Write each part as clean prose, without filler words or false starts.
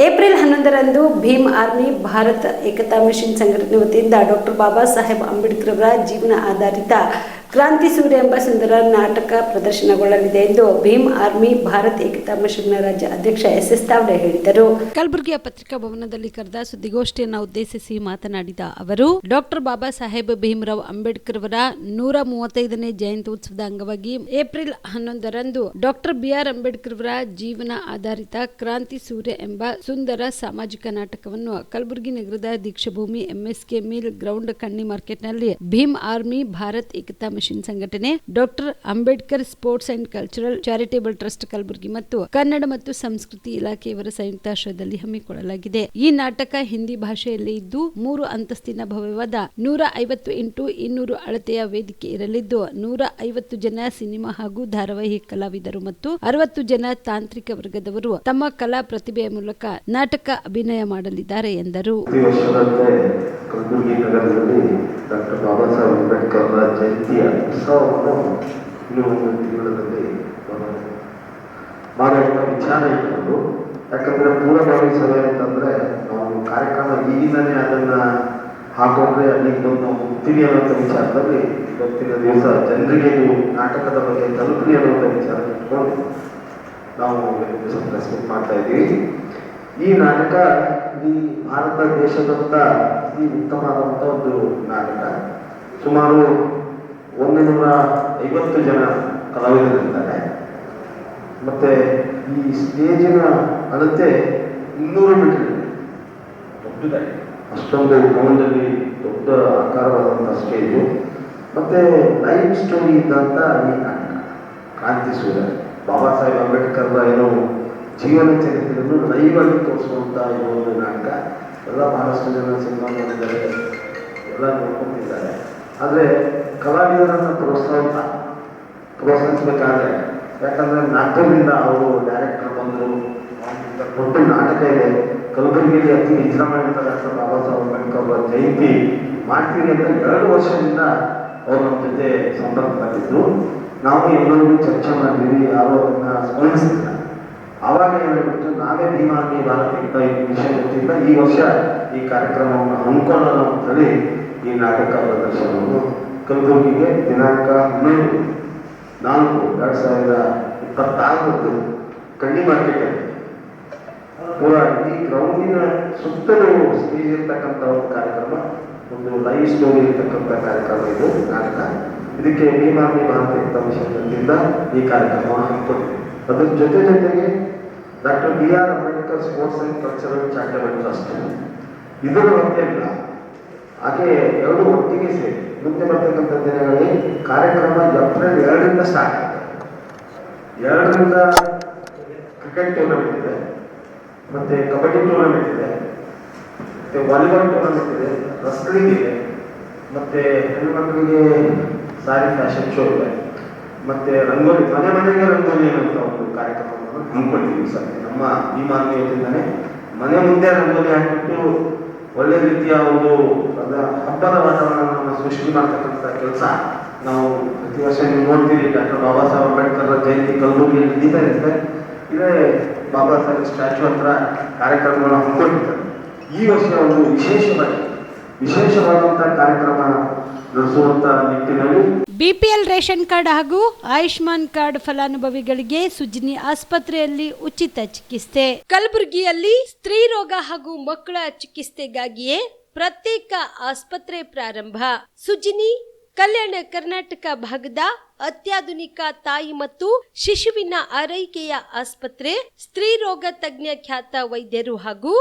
April 11ರಂದು Bhim army Bharat ಏಕತಾ mission ಸಂಘಟನೆ ವತಿಯಿಂದ ಡಾಕ್ಟರ್ ಬಾಬಾ ಸಾಹೇಬ್ ಅಂಬೇಡ್ಕರ್ ಅವರ ಜೀವನ ಆಧಾರಿತ ಕ್ರಾಂತಿ ಸೂರ್ಯ ಎಂಬ ಸುಂದರ ನಾಟಕ ಪ್ರದರ್ಶನಗೊಳ್ಳಲಿದೆ ಎಂದು ಭೀಮ್ ಆರ್ಮಿ ಭಾರತ್ ಏಕತಾ ಮಿಷನ್ನ ರಾಜ್ಯ ಅಧ್ಯಕ್ಷ ಎಸ್ ತಾವ್ಡೆ ಹೇಳಿದರು. ಕಲಬುರಗಿಯ ಪತ್ರಿಕಾ ಭವನದಲ್ಲಿ ಕರೆದ ಸುದ್ದಿಗೋಷ್ಠಿಯನ್ನು ಉದ್ದೇಶಿಸಿ ಮಾತನಾಡಿದ ಅವರು, ಡಾಕ್ಟರ್ ಬಾಬಾ ಸಾಹೇಬ್ ಭೀಮರಾವ್ ಅಂಬೇಡ್ಕರ್ ಅವರ 135ನೇ ಜಯಂತ್ಯುತ್ಸವದ ಅಂಗವಾಗಿ ಏಪ್ರಿಲ್ 11ರಂದು ಡಾಕ್ಟರ್ BR ಅಂಬೇಡ್ಕರ್ ಅವರ ಜೀವನ ಆಧಾರಿತ ಕ್ರಾಂತಿ ಸೂರ್ಯ ಎಂಬ ಸುಂದರ ಸಾಮಾಜಿಕ ನಾಟಕವನ್ನು ಕಲಬುರಗಿ ನಗರದ ದೀಕ್ಷಾಭೂಮಿ MSK ಮಿಲ್ ಗ್ರೌಂಡ್ ಕಣ್ಣಿ ಮಾರ್ಕೆಟ್ನಲ್ಲಿ ಭೀಮ್ ಆರ್ಮಿ ಭಾರತ್ ಏಕತಾ ಮಿಷನ್ ಸಂಘಟನೆ, doctor Ambedkar sports and cultural charitable trust Kalaburagi ಮತ್ತು ಕನ್ನಡ ಮತ್ತು ಸಂಸ್ಕೃತಿ ಇಲಾಖೆಯವರ ಸಂಯುಕ್ತಾಶ್ರಯದಲ್ಲಿ ಹಮ್ಮಿಕೊಳ್ಳಲಾಗಿದೆ. ಈ ನಾಟಕ ಹಿಂದಿ ಭಾಷೆಯಲ್ಲಿ ಇದ್ದು 3 ಅಂತಸ್ತಿನ ಭವ್ಯವಾದ 150 × 200 ಅಳತೆಯ ವೇದಿಕೆ ಇರಲಿದ್ದು 150 ಜನ ಸಿನಿಮಾ ಹಾಗೂ ಧಾರಾವಾಹಿ ಕಲಾವಿದರು ಮತ್ತು 60 ಜನ ತಾಂತ್ರಿಕ ವರ್ಗದವರು ತಮ್ಮ ಕಲಾ ಪ್ರತಿಭೆಯ ಮೂಲಕ ನಾಟಕ ಅಭಿನಯ ಮಾಡಲಿದ್ದಾರೆ ಎಂದರು. ಕಲಬುರಗಿ ನಗರದಲ್ಲಿ ಡಾಕ್ಟರ್ ಬಾಬಾ ಸಾಹೇಬ್ ಅಂಬೇಡ್ಕರ್ ಅವರ ಜಯಂತಿಯ ಉತ್ಸವವನ್ನು ಇನ್ನೂ ಒಂದು ತಿಂಗಳಲ್ಲಿ ಮಾಡುವಂಥ ವಿಚಾರ ಇಟ್ಕೊಂಡು, ಯಾಕಂದರೆ ಪೂರ್ವಭಾವಿ ಸಭೆ ಅಂತಂದರೆ ನಾವು ಕಾರ್ಯಕ್ರಮ ಈಗಿಂದನೇ ಅದನ್ನು ಹಾಕೊಂಡ್ರೆ ಅಲ್ಲಿಗೆ ಬಂದು ನಾವು ಹೋಗ್ತೀವಿ ಅನ್ನೋಂಥ ವಿಚಾರದಲ್ಲಿ ಇವತ್ತಿನ ದಿವಸ ಜನರಿಗೆ ನೀವು ನಾಟಕದ ಬಗ್ಗೆ ತಲುಪಲಿ ಅನ್ನೋಂಥ ವಿಚಾರ ಇಟ್ಕೊಂಡು ನಾವು ಪ್ರೆಸ್ಮೆಂಟ್ ಮಾಡ್ತಾ ಇದ್ದೀವಿ. ಈ ನಾಟಕ ಈ ಭಾರತ ದೇಶದಂತ ಈ ಉತ್ತಮವಾದಂಥ ಒಂದು ನಾಟಕ. ಸುಮಾರು 150 ಜನ ಕಲಾವಿದರಿದ್ದಾರೆ. ಮತ್ತೆ ಈ ಸ್ಟೇಜಿನ ಅಳತೆ 200 ಮೀಟರ್ ದೊಡ್ಡದಾಗಿದೆ. ಅಷ್ಟೊಂದು ಗ್ರೌಂಡಲ್ಲಿ ದೊಡ್ಡ ಆಕಾರವಾದಂಥ ಸ್ಟೇಜು. ಮತ್ತೆ ಲೈವ್ ಸ್ಟೋರಿ ಇದ್ದಂಥ ಈ ನಾಟಕ ಕ್ರಾಂತಿ ಸೂರ್ಯ ಬಾಬಾ ಸಾಹೇಬ್ ಅಂಬೇಡ್ಕರ್ ಏನೋ ಜೀವನ ಚರಿತ್ರೆಯನ್ನು ಲೈವ್ ಆಗಿ ತೋರಿಸುವಂಥ ಈ ಒಂದು ನಾಟಕ. ಎಲ್ಲ ಬಹಳಷ್ಟು ಜನ ಸಿನಿಮಾ ನೋಡಿದ್ದಾರೆ, ಎಲ್ಲ ನೋಡ್ಕೊಂಡಿದ್ದಾರೆ. ಆದರೆ ಕಲಾವಿದರನ್ನು ಪ್ರೋತ್ಸಾಹಿಸಬೇಕಾದ್ರೆ, ಯಾಕಂದರೆ ನಾಟಕದಿಂದ ಅವರು ಡೈರೆಕ್ಟರ್ ಬಂದರು, ದೊಡ್ಡ ನಾಟಕ ಇದೆ ಕಲಬುರಗಿಯಲ್ಲಿ ಅತಿ ವಿಜೃಂಭಣೆಯಿಂದ ಡಾಕ್ಟರ್ ಬಾಬಾ ಸಾಹೇಬ್ ಅಂಬೇಡ್ಕರ್ ಅವರ ಜಯಂತಿ ಮಾಡ್ತೀವಿ ಅಂತ 2 ವರ್ಷದಿಂದ ಅವರು ನಮ್ಮ ಜೊತೆ ಸಂಪರ್ಕದಲ್ಲಿದ್ದರು. ನಾವು ಎಲ್ಲರಿಗೂ ಚರ್ಚೆ ಮಾಡಿದ್ವಿ, ಯಾರು ಅದನ್ನು ಸ್ಮರಿಸಿಲ್ಲ. ಆವಾಗ ಹೇಳ್ಬಿಟ್ಟು ನಾವೇ ಭೀಮ್ ಆರ್ಮಿ ಭಾರತ್ ಏಕತಾ ಮಿಷನ್ ವತಿಯಿಂದ ಈ ವರ್ಷ ಈ ಕಾರ್ಯಕ್ರಮವನ್ನು ಹಮ್ಮಿಕೊಳ್ಳೋಣ ಅಂತ ಹೇಳಿ ಈ ನಾಟಕ ಪ್ರದರ್ಶನವನ್ನು ಕಲಬುರಗಿಗೆ ದಿನಾಂಕ 12/4/2026 ಕಣ್ಣಿ ಮಾರ್ಕೆಟಲ್ಲಿ ಪೂರ ಈ ಗ್ರೌಂಡಿನ ಸುತ್ತಲೂ ಸ್ಟೇಜ್ ಇರ್ತಕ್ಕಂಥ ಒಂದು ಕಾರ್ಯಕ್ರಮ, ಒಂದು ಲೈವ್ ಸ್ಟೋರಿ ಇರ್ತಕ್ಕಂಥ ಕಾರ್ಯಕ್ರಮ ಇದು ನಾಟಕ. ಇದಕ್ಕೆ ಭೀಮ್ ಆರ್ಮಿ ಭಾರತ್ ಏಕತಾ ಮಿಷನ್ ವತಿಯಿಂದ ಈ ಕಾರ್ಯಕ್ರಮವನ್ನು ಹಮ್ಮಿಕೊಂಡಿದೆ. ಅದರ ಜೊತೆಗೆ doctor BR Ambedkar sports and cultural charitable trust ಇದರ ಹೊತ್ತೆಲ್ಲ ಹಾಗೆ 2 ಒಟ್ಟಿಗೆ ಸೇರಿ ಮುಂದೆ ಬರ್ತಕ್ಕಂಥ ದಿನಗಳಲ್ಲಿ ಕಾರ್ಯಕ್ರಮ ಏಪ್ರಿಲ್ 2ರಿಂದ ಸ್ಟಾರ್ಟ್ ಆಗುತ್ತೆ. 2ರಿಂದ ಕ್ರಿಕೆಟ್ ಟೂರ್ನಮೆಂಟ್ ಇದೆ, ಮತ್ತೆ ಕಬಡ್ಡಿ ಟೂರ್ನಮೆಂಟ್ ಇದೆ, ಮತ್ತೆ ವಾಲಿಬಾಲ್ ಟೂರ್ನಮೆಂಟ್ ಇದೆ, ರಸ್ಲಿಂಗ್ ಇದೆ, ಮತ್ತೆ ಹೆಣ್ಮಕ್ಳಿಗೆ ಸಾರಿ ಫ್ಯಾಷನ್ ಶೋ ಇದೆ, ಮತ್ತೆ ರಂಗೋಲಿ ಮನೆಗೆ ರಂಗೋಲಿ ಅನ್ನುವಂಥ ಒಂದು ಕಾರ್ಯಕ್ರಮವನ್ನು ಹಮ್ಮಿಕೊಂಡಿದ್ದೀವಿ ಸರ್. ನಮ್ಮ ಭೀಮ್ ಆರ್ಮಿ ವತಿಯಿಂದಲೇ ಮನೆ ಮುಂದೆ ರಂಗೋಲಿ ಹಾಕಿಬಿಟ್ಟು ಒಳ್ಳೆ ರೀತಿಯ ಒಂದು ಹಬ್ಬದ ವಾತಾವರಣವನ್ನು ಸೃಷ್ಟಿ ಮಾಡ್ತಕ್ಕಂಥ ಕೆಲಸ ನಾವು ಪ್ರತಿ ವರ್ಷ ನೀವು ನೋಡ್ತೀರಿ. ಡಾಕ್ಟರ್ ಬಾಬಾ ಸಾಹೇಬ್ ಅಂಬೇಡ್ಕರ್ ಜಯಂತಿ ಕಲಬುರಗಿಯಲ್ಲಿ ನಡೀತಾ ಇರುತ್ತೆ. ಇದೇ ಬಾಬಾ ಸಾಹೇಬ್ ಸ್ಟ್ಯಾಚ್ಯೂ ಹತ್ರ ಕಾರ್ಯಕ್ರಮಗಳನ್ನು ಹಮ್ಮಿಕೊಂಡಿರ್ತಾರೆ. ಈ ವರ್ಷ ಒಂದು ವಿಶೇಷವಾದಂಥ ಕಾರ್ಯಕ್ರಮ ನಡೆಸುವಂತ ನಿಟ್ಟಿನಲ್ಲಿ BPL ರೇಷನ್ ಕಾರ್ಡ್ ಹಾಗೂ ಆಯುಷ್ಮಾನ್ ಕಾರ್ಡ್ ಫಲಾನುಭವಿಗಳಿಗೆ ಸುಜಿನಿ ಆಸ್ಪತ್ರೆಯಲ್ಲಿ ಉಚಿತ ಚಿಕಿತ್ಸೆ. ಕಲಬುರಗಿಯಲ್ಲಿ ಸ್ತ್ರೀ ರೋಗ ಹಾಗೂ ಮಕ್ಕಳ ಚಿಕಿತ್ಸೆಗಾಗಿಯೇ ಪ್ರತ್ಯೇಕ ಆಸ್ಪತ್ರೆ ಪ್ರಾರಂಭ. ಸುಜಿನಿ ಕಲ್ಯಾಣ ಕರ್ನಾಟಕ ಭಾಗದ ಅತ್ಯಾಧುನಿಕ ತಾಯಿ ಮತ್ತು ಶಿಶುವಿನ ಆರೈಕೆಯ ಆಸ್ಪತ್ರೆ. ಸ್ತ್ರೀ ರೋಗ ತಜ್ಞ ಖ್ಯಾತ ವೈದ್ಯರು ಹಾಗೂ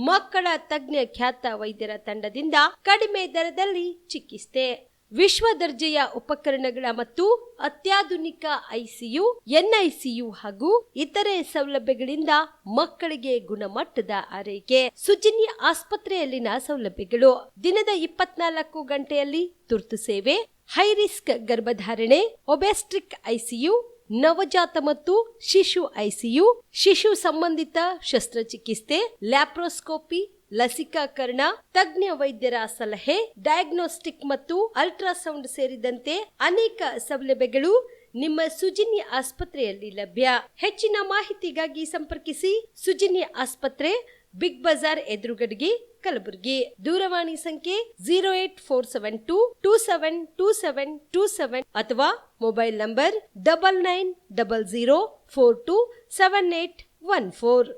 ಮಕ್ಕಳ ತಜ್ಞ ಖ್ಯಾತ ವೈದ್ಯರ ತಂಡದಿಂದ ಕಡಿಮೆ ದರದಲ್ಲಿ ಚಿಕಿತ್ಸೆ, ವಿಶ್ವ ದರ್ಜೆಯ ಉಪಕರಣಗಳ ಮತ್ತು ಅತ್ಯಾಧುನಿಕ ICU, NICU ಹಾಗೂ ಇತರೆ ಸೌಲಭ್ಯಗಳಿಂದ ಮಕ್ಕಳಿಗೆ ಗುಣಮಟ್ಟದ ಆರೈಕೆ. ಸುಜಿನಿ ಆಸ್ಪತ್ರೆಯಲ್ಲಿನ ಸೌಲಭ್ಯಗಳು: ದಿನದ 24 ಗಂಟೆಯಲ್ಲಿ ತುರ್ತು ಸೇವೆ, ಹೈ ರಿಸ್ಕ್ ಗರ್ಭಧಾರಣೆ, ಒಬೆಸ್ಟ್ರಿಕ್ ICU, ನವಜಾತ ಮತ್ತು ಶಿಶು ICU, ಶಿಶು ಸಂಬಂಧಿತ ಶಸ್ತ್ರಚಿಕಿತ್ಸೆ, ಲ್ಯಾಪ್ರೋಸ್ಕೋಪಿ, ಲಸಿಕಾಕರಣ, ತಜ್ಞ ವೈದ್ಯರ ಸಲಹೆ, ಡಯಾಗ್ನೋಸ್ಟಿಕ್ ಮತ್ತು ಅಲ್ಟ್ರಾಸೌಂಡ್ ಸೇರಿದಂತೆ ಅನೇಕ ಸೌಲಭ್ಯಗಳು ನಿಮ್ಮ ಸುಜಿನಿ ಆಸ್ಪತ್ರೆಯಲ್ಲಿ ಲಭ್ಯ. ಹೆಚ್ಚಿನ ಮಾಹಿತಿಗಾಗಿ ಸಂಪರ್ಕಿಸಿ ಸುಜಿನಿ ಆಸ್ಪತ್ರೆ, ಬಿಗ್ ಬಜಾರ್ ಎದುರುಗಡೆಗೆ ಕಲಬುರಗಿ. ದೂರವಾಣಿ ಸಂಖ್ಯೆ 08472272727 ಅಥವಾ ಮೊಬೈಲ್ ನಂಬರ್ 9900427814.